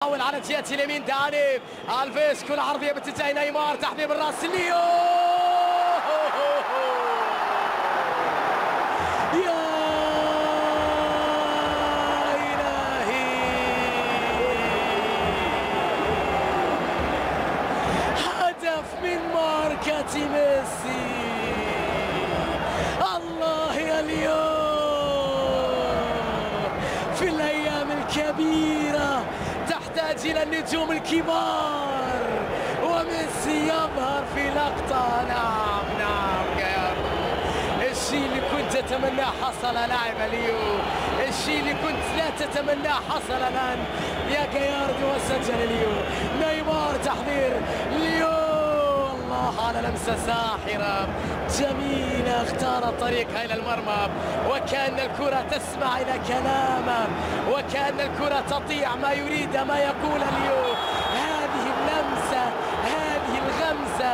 حاول على جهة اليمين داني الفيش، كرة عرضية باتجاه نيمار، تحضير بالراس ليو. يا إلهي، هدف من ماركة ميسي. الله يا اليوم في الأيام الكبيرة تحتاج إلى النجوم الكبار، وميسي يظهر في لقطة. نعم الشيء اللي كنت أتمناه حصل لاعب اليوم، الشيء اللي كنت لا تتمناه حصل الآن يا جاياردي، وسجل اليوم. نيمار تحضير اليوم، الله على لمسة ساحرة جميلة، اختار طريقها إلى المرمى، وكأن الكرة تسمع إلى كلامه، وكأن الكرة تطيع ما يريد ما يقول اليوم. هذه اللمسة، هذه الغمزة